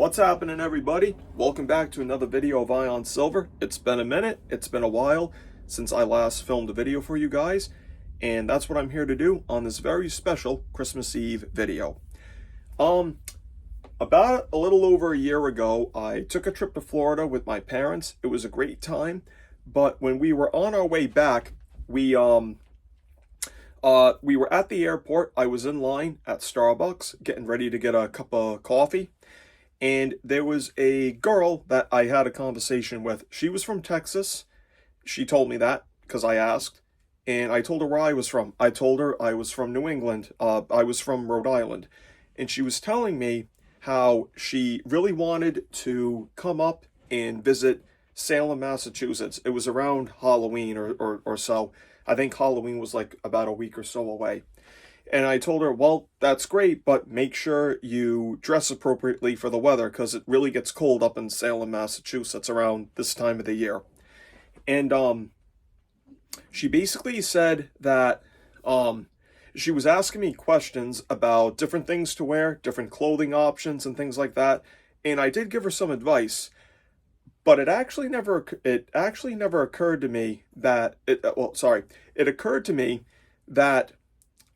What's happening, everybody? Welcome back to another video of Ion Silver. It's been a minute, it's been a while since I last filmed a video for you guys, and that's what I'm here to do on this very special Christmas Eve video. About a little over a year ago, I took a trip to Florida with my parents. It was a great time, but when we were on our way back, we were at the airport. I was in line at Starbucks getting ready to get a cup of coffee. And there was a girl that I had a conversation with. She was from Texas. She told me that because I asked. And I told her where I was from. I told her I was from New England. I was from Rhode Island. And she was telling me how she really wanted to come up and visit Salem, Massachusetts. It was around Halloween or so. I think Halloween was like about a week or so away. And I told her, well, that's great, but make sure you dress appropriately for the weather because it really gets cold up in Salem, Massachusetts around this time of the year. And she basically said that she was asking me questions about different things to wear, different clothing options and things like that. And I did give her some advice, but it actually never occurred to me that it occurred to me that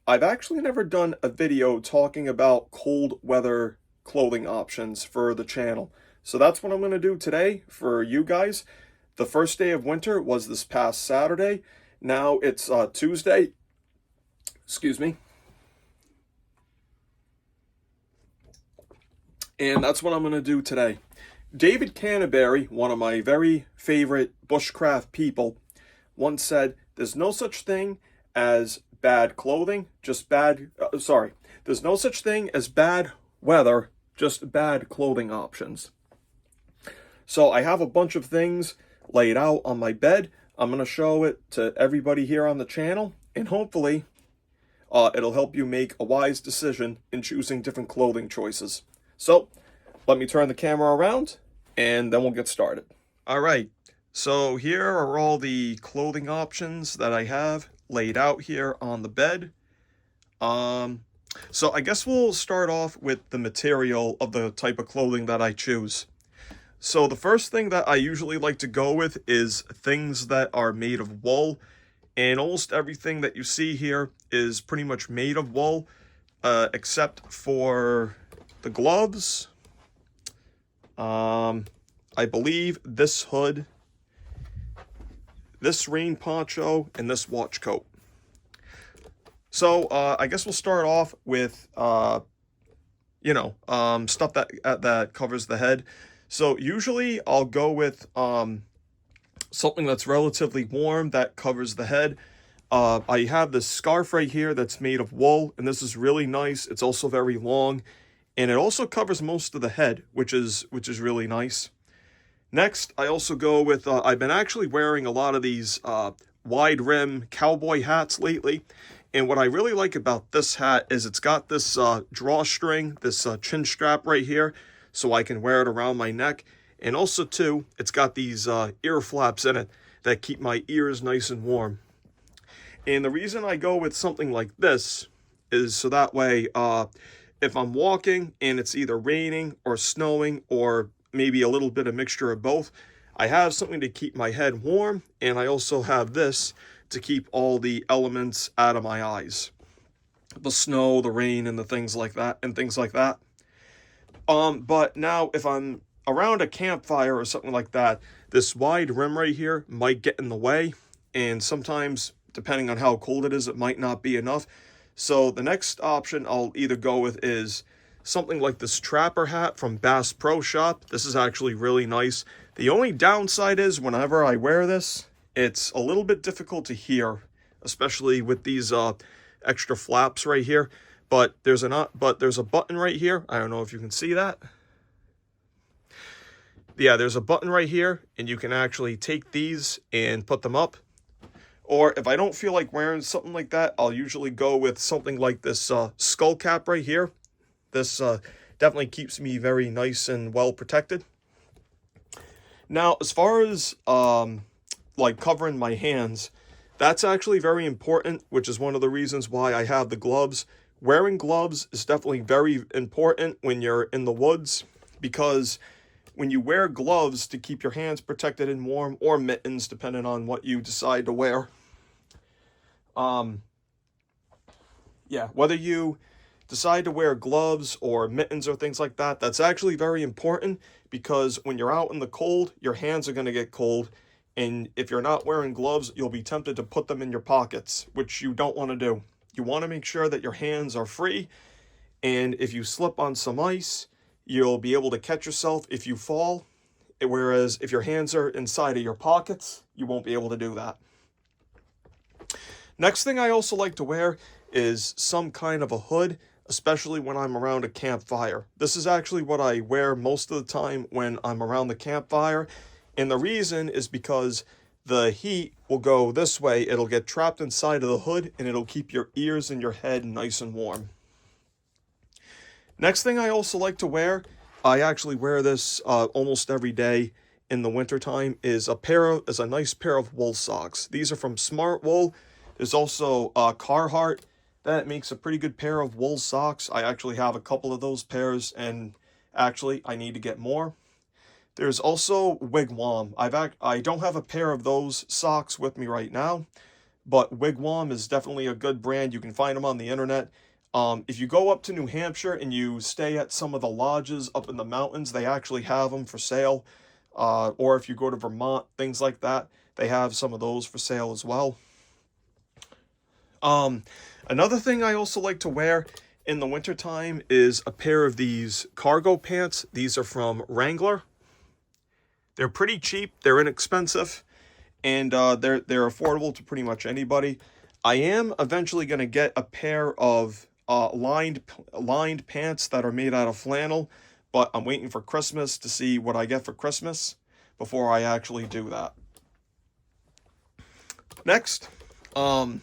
I've actually never done a video talking about cold weather clothing options for the channel. So that's what I'm going to do today for you guys. The first day of winter was this past Saturday. Now it's Tuesday. Excuse me. And that's what I'm going to do today. David Canterbury, one of my very favorite bushcraft people, once said, there's no such thing as bad clothing, just bad, there's no such thing as bad weather, just bad clothing options. So I have a bunch of things laid out on my bed. I'm going to show it to everybody here on the channel, and hopefully it'll help you make a wise decision in choosing different clothing choices. So let me turn the camera around, and then we'll get started. All right, so here are all the clothing options that I have laid out here on the bed. So I guess we'll start off with the material of the type of clothing that I choose. So the first thing that I usually like to go with is things that are made of wool, and almost everything that you see here is pretty much made of wool, except for the gloves, I believe this hood, this rain poncho, and this watch coat. So I guess we'll start off with stuff that covers the head. So usually I'll go with something that's relatively warm that covers the head. I have this scarf right here that's made of wool, and this is really nice. It's also very long, and it also covers most of the head, which is really nice. Next, I also go with, I've been actually wearing a lot of these wide rim cowboy hats lately. And what I really like about this hat is it's got this drawstring, this chin strap right here, so I can wear it around my neck. And also, too, it's got these ear flaps in it that keep my ears nice and warm. And the reason I go with something like this is so that way, if I'm walking and it's either raining or snowing or maybe a little bit of mixture of both, I have something to keep my head warm, and I also have this to keep all the elements out of my eyes. The snow, the rain, and the things like that, But now if I'm around a campfire or something like that, this wide rim right here might get in the way, and sometimes, depending on how cold it is, it might not be enough. So the next option I'll either go with is something like this trapper hat from Bass Pro Shop. This is actually really nice. The only downside is whenever I wear this, it's a little bit difficult to hear, especially with these extra flaps right here. But there's a button right here. I don't know if you can see that. Yeah, there's a button right here, and you can actually take these and put them up. Or if I don't feel like wearing something like that, I'll usually go with something like this skull cap right here. This definitely keeps me very nice and well protected. Now, as far as like covering my hands, that's actually very important, which is one of the reasons why I have the gloves. Wearing gloves is definitely very important when you're in the woods, because when you wear gloves to keep your hands protected and warm, or mittens, depending on what you decide to wear, yeah, whether you decide to wear gloves or mittens or things like that, that's actually very important, because when you're out in the cold, your hands are going to get cold. And if you're not wearing gloves, you'll be tempted to put them in your pockets, which you don't want to do. You want to make sure that your hands are free. And if you slip on some ice, you'll be able to catch yourself if you fall. Whereas if your hands are inside of your pockets, you won't be able to do that. Next thing I also like to wear is some kind of a hood, especially when I'm around a campfire. This is actually what I wear most of the time when I'm around the campfire. And the reason is because the heat will go this way. It'll get trapped inside of the hood, and it'll keep your ears and your head nice and warm. Next thing I also like to wear, I actually wear this almost every day in the wintertime, is a nice pair of wool socks. These are from Smart Wool. There's also Carhartt that makes a pretty good pair of wool socks. I actually have a couple of those pairs, and actually I need to get more. There's also Wigwam. I don't have a pair of those socks with me right now, but Wigwam is definitely a good brand. You can find them on the internet. If you go up to New Hampshire and you stay at some of the lodges up in the mountains, they actually have them for sale. Or if you go to Vermont, things like that, they have some of those for sale as well. Another thing I also like to wear in the wintertime is a pair of these cargo pants. These are from Wrangler. They're pretty cheap, they're inexpensive, and they're affordable to pretty much anybody. I am eventually going to get a pair of lined pants that are made out of flannel, but I'm waiting for Christmas to see what I get for Christmas before I actually do that. Next, we're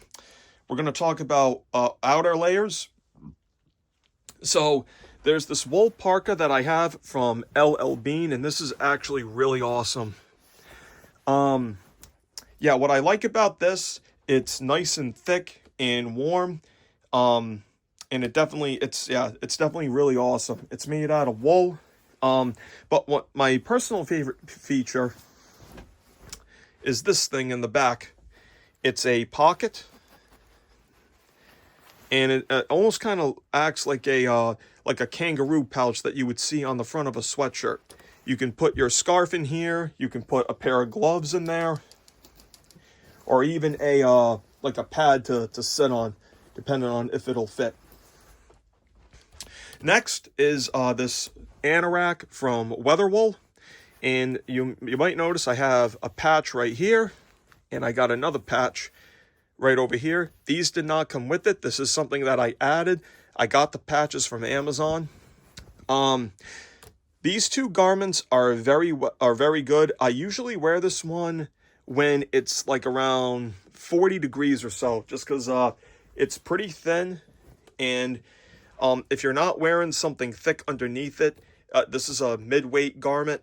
going to talk about outer layers. So there's this wool parka that I have from LL Bean, and this is actually really awesome. Yeah, what I like about this, it's nice and thick and warm. And it's definitely really awesome. It's made out of wool. But what my personal favorite feature is this thing in the back. It's a pocket, and it almost kind of acts like a kangaroo pouch that you would see on the front of a sweatshirt. You can put your scarf in here, you can put a pair of gloves in there, or even a pad to sit on, depending on if it'll fit. Next is this anorak from Weatherwool, and you might notice I have a patch right here, and I got another patch right over here. These did not come with it. This is something that I added. I got the patches from Amazon. These two garments are very good. I usually wear this one when it's like around 40 degrees or so, just because it's pretty thin, and if you're not wearing something thick underneath it, this is a mid-weight garment.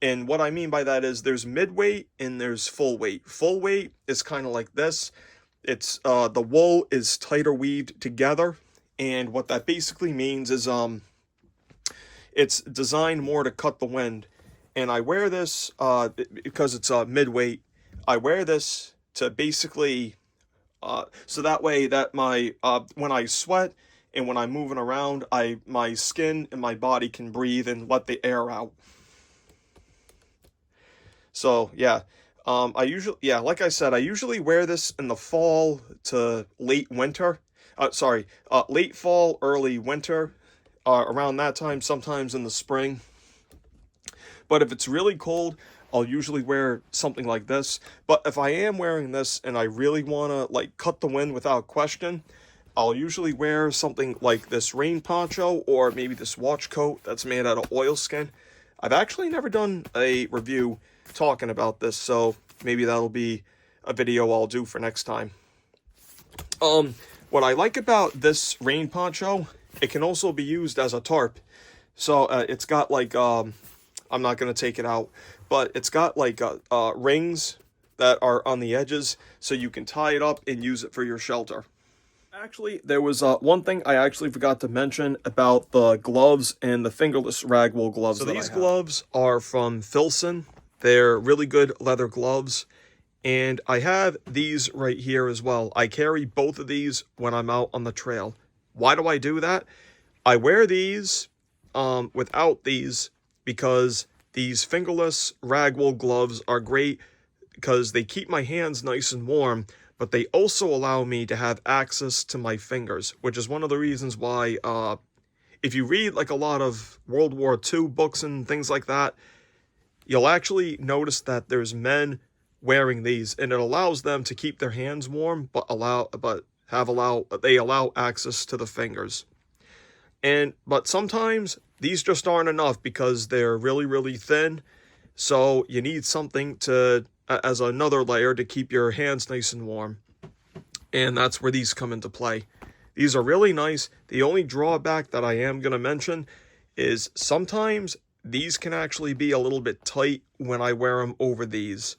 And what I mean by that is there's mid-weight and there's full weight. Full weight is kind of like this. It's the wool is tighter weaved together, and what that basically means is it's designed more to cut the wind. And I wear this because it's mid-weight. I wear this to basically so that way that my when I sweat and when I'm moving around, my skin and my body can breathe and let the air out. So yeah, like I said, I usually wear this in the fall to late winter. Late fall, early winter, around that time, sometimes in the spring. But if it's really cold, I'll usually wear something like this. But if I am wearing this and I really want to cut the wind without question, I'll usually wear something like this rain poncho or maybe this watch coat that's made out of oilskin. I've actually never done a review talking about this, so maybe that'll be a video I'll do for next time. What I like about this rain poncho, it can also be used as a tarp. So it's got I'm not going to take it out, but it's got rings that are on the edges, so you can tie it up and use it for your shelter. Actually, there was one thing I actually forgot to mention about the gloves and the fingerless ragwool gloves. So these gloves are from Filson. They're really good leather gloves. And I have these right here as well. I carry both of these when I'm out on the trail. Why do I do that? I wear these without these because these fingerless ragwool gloves are great because they keep my hands nice and warm, but they also allow me to have access to my fingers, which is one of the reasons why if you read like a lot of World War II books and things like that, you'll actually notice that there's men wearing these, and it allows them to keep their hands warm, but they allow access to the fingers. But sometimes these just aren't enough because they're really, really thin. So you need something to as another layer to keep your hands nice and warm. And that's where these come into play. These are really nice. The only drawback that I am going to mention is sometimes these can actually be a little bit tight when I wear them over these.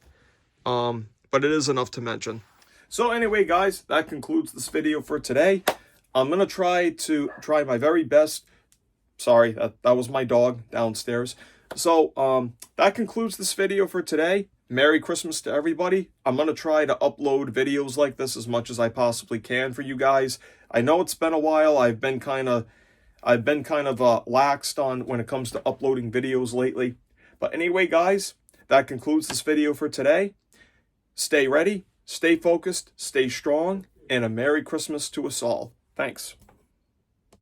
But it is enough to mention. So anyway, guys, that concludes this video for today. I'm going to try my very best. Sorry, that was my dog downstairs. So that concludes this video for today. Merry Christmas to everybody. I'm going to try to upload videos like this as much as I possibly can for you guys. I know it's been a while. I've been kind of laxed on when it comes to uploading videos lately. But anyway, guys, that concludes this video for today. Stay ready, stay focused, stay strong, and a Merry Christmas to us all. Thanks.